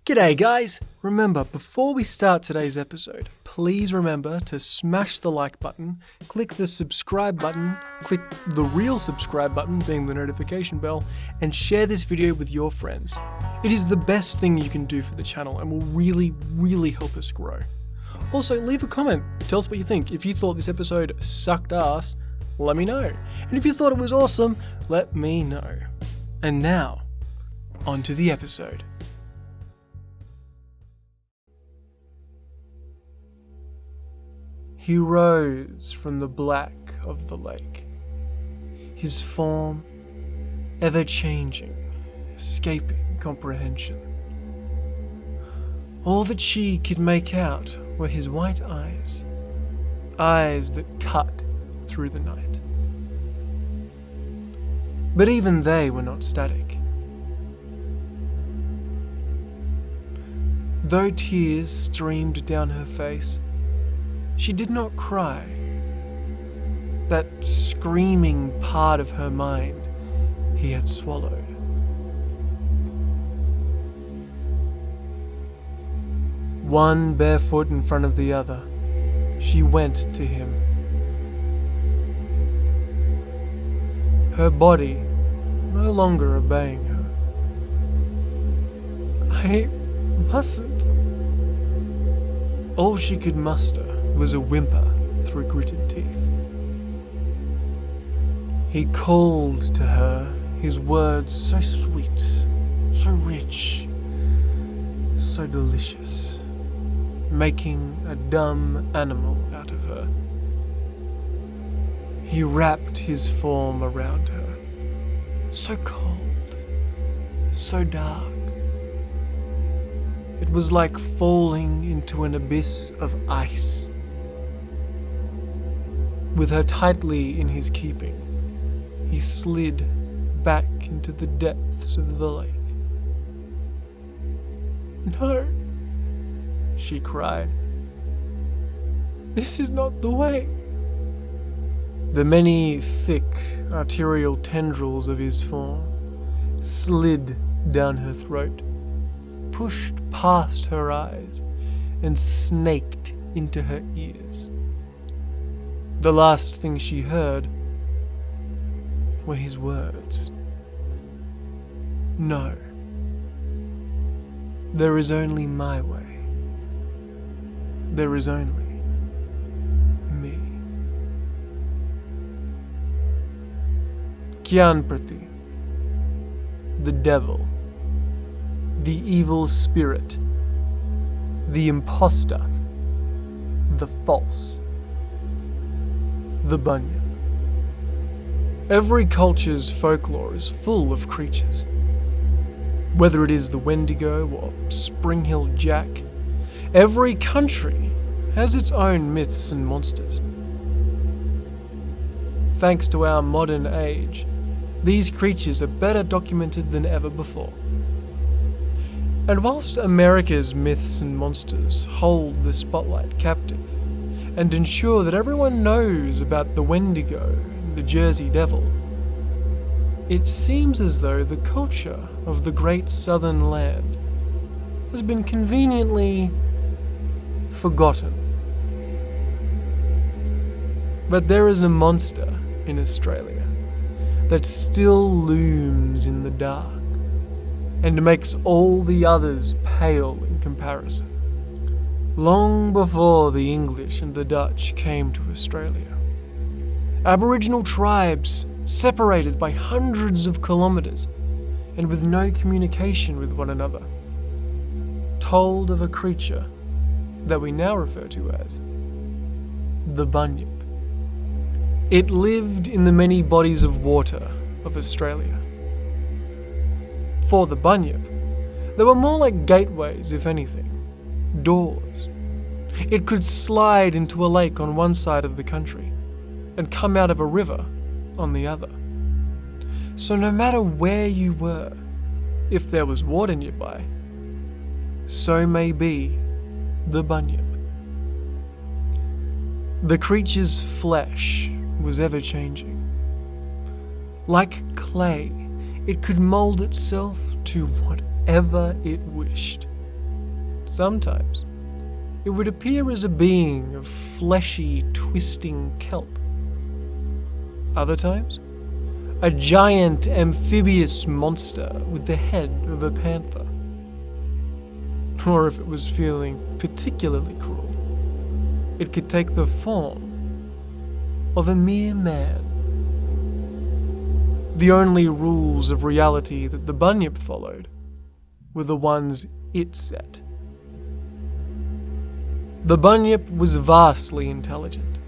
G'day guys! Remember, before we start today's episode, please remember to smash the like button, click the subscribe button, click the real subscribe button being the notification bell, and share this video with your friends. It is the best thing you can do for the channel and will really help us grow. Also, leave a comment, tell us what you think. If you thought this episode sucked ass, let me know. And if you thought it was awesome, let me know. And now, on to the episode. He rose from the black of the lake, his form ever-changing, escaping comprehension. All that she could make out were his white eyes, eyes that cut through the night. But even they were not static. Though tears streamed down her face, she did not cry. That screaming part of her mind he had swallowed. One barefoot in front of the other, she went to him. Her body no longer obeying her. I mustn't. All she could muster was a whimper through gritted teeth. He called to her, his words so sweet, so rich, so delicious, making a dumb animal out of her. He wrapped his form around her, so cold, so dark. It was like falling into an abyss of ice. With her tightly in his keeping, he slid back into the depths of the lake. "No," she cried. "This is not the way." The many thick arterial tendrils of his form slid down her throat, pushed past her eyes, and snaked into her ears. The last thing she heard were his words. "No. There is only my way. There is only me." Kyanprati, the devil, the evil spirit, the imposter, the false, the Bunyip. Every culture's folklore is full of creatures. Whether it is the Wendigo or Spring Hill Jack, every country has its own myths and monsters. Thanks to our modern age, these creatures are better documented than ever before. And whilst America's myths and monsters hold the spotlight captive and ensure that everyone knows about the Wendigo and the Jersey Devil, it seems as though the culture of the great southern land has been conveniently forgotten. But there is a monster in Australia that still looms in the dark and makes all the others pale in comparison. Long before the English and the Dutch came to Australia, Aboriginal tribes, separated by hundreds of kilometres and with no communication with one another, told of a creature that we now refer to as the Bunyip. It lived in the many bodies of water of Australia. For the Bunyip, they were more like gateways, if anything, doors. It could slide into a lake on one side of the country and come out of a river on the other. So no matter where you were, if there was water nearby, so may be the Bunyip. The creature's flesh was ever-changing. Like clay, it could mold itself to whatever it wished. Sometimes, it would appear as a being of fleshy, twisting kelp. Other times, a giant amphibious monster with the head of a panther. Or if it was feeling particularly cruel, it could take the form of a mere man. The only rules of reality that the Bunyip followed were the ones it set. The Bunyip was vastly intelligent.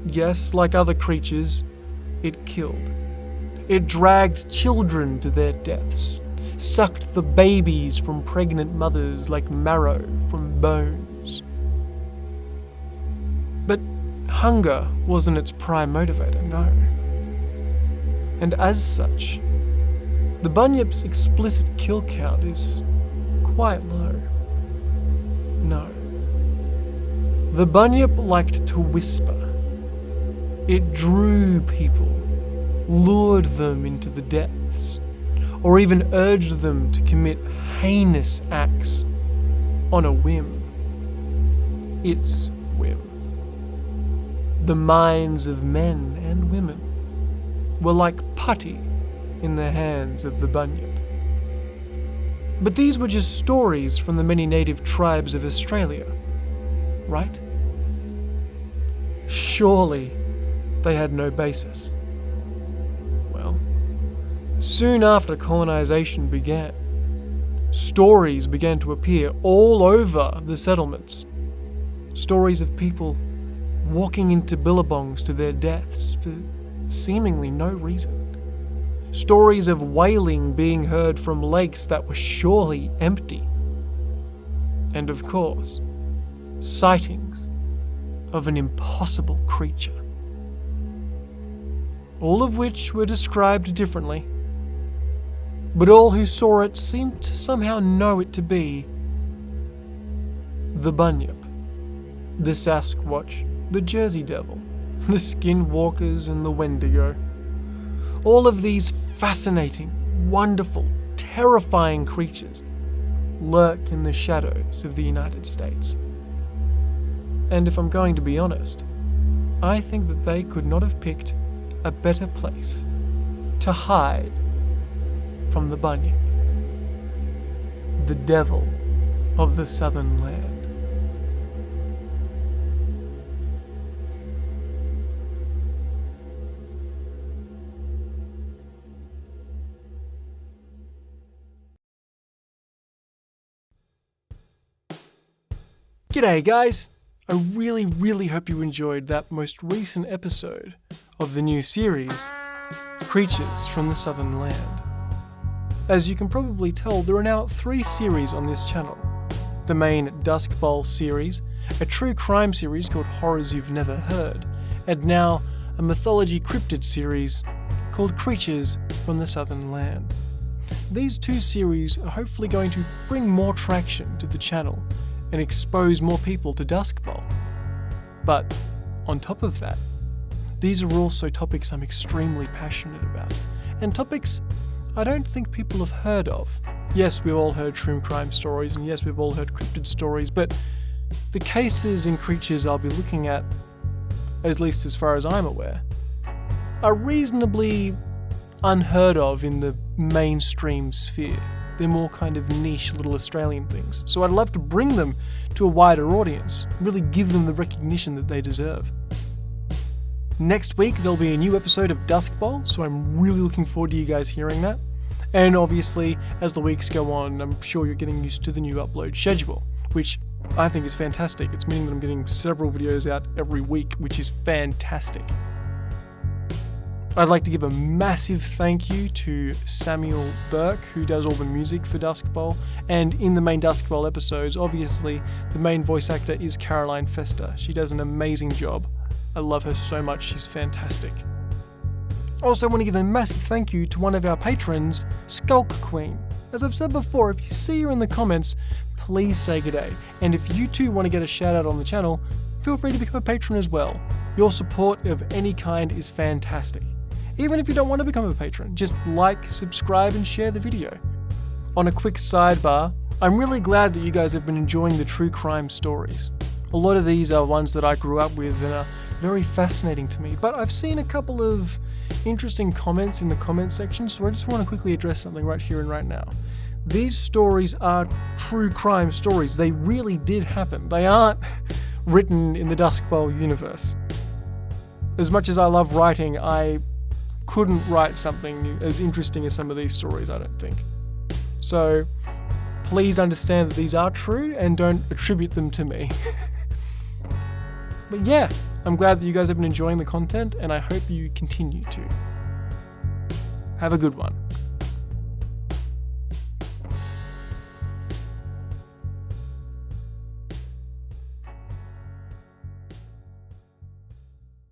Yes, like other creatures, it killed. It dragged children to their deaths, sucked the babies from pregnant mothers like marrow from bones. But hunger wasn't its prime motivator, no. And as such, the Bunyip's explicit kill count is quite low. No. The Bunyip liked to whisper. It drew people, lured them into the depths, or even urged them to commit heinous acts on a whim. Its whim. The minds of men and women were like putty in the hands of the Bunyip. But these were just stories from the many native tribes of Australia, right? Surely they had no basis. Well, soon after colonization began, stories began to appear all over the settlements. Stories of people walking into billabongs to their deaths for seemingly no reason. Stories of wailing being heard from lakes that were surely empty. And of course, sightings of an impossible creature. All of which were described differently, but all who saw it seemed to somehow know it to be the Bunyip, the Sasquatch, the Jersey Devil, the Skinwalkers, and the Wendigo. All of these fascinating, wonderful, terrifying creatures lurk in the shadows of the United States. And if I'm going to be honest, I think that they could not have picked a better place to hide from the Bunyip, the devil of the southern land. G'day guys! I really hope you enjoyed that most recent episode of the new series, Creatures from the Southern Land. As you can probably tell, there are now 3 series on this channel. The main Duskbowl series, a true crime series called Horrors You've Never Heard, and now a mythology cryptid series called Creatures from the Southern Land. These 2 series are hopefully going to bring more traction to the channel and expose more people to Duskbowl. But on top of that, these are also topics I'm extremely passionate about, and topics I don't think people have heard of. Yes, we've all heard true crime stories, and yes, we've all heard cryptid stories, but the cases and creatures I'll be looking at, at least as far as I'm aware, are reasonably unheard of in the mainstream sphere. They're more kind of niche little Australian things. So I'd love to bring them to a wider audience, really give them the recognition that they deserve. Next week, there'll be a new episode of Duskbowl, so I'm really looking forward to you guys hearing that. And obviously, as the weeks go on, I'm sure you're getting used to the new upload schedule, which I think is fantastic. It's meaning that I'm getting several videos out every week, which is fantastic. I'd like to give a massive thank you to Samuel Burke, who does all the music for Duskbowl, and in the main Duskbowl episodes, obviously, the main voice actor is Caroline Fester. She does an amazing job. I love her so much, she's fantastic. Also, I want to give a massive thank you to one of our patrons, Skulk Queen. As I've said before, if you see her in the comments, please say g'day. And if you too want to get a shout out on the channel, feel free to become a patron as well. Your support of any kind is fantastic. Even if you don't want to become a patron, just like, subscribe, and share the video. On a quick sidebar, I'm really glad that you guys have been enjoying the true crime stories. A lot of these are ones that I grew up with and are very fascinating to me, but I've seen a couple of interesting comments in the comment section, so I just want to quickly address something right here and right now. These stories are true crime stories. They really did happen. They aren't written in the Duskbowl universe. As much as I love writing, I couldn't write something as interesting as some of these stories, I don't think. So please understand that these are true and don't attribute them to me. But yeah, I'm glad that you guys have been enjoying the content, and I hope you continue to. Have a good one.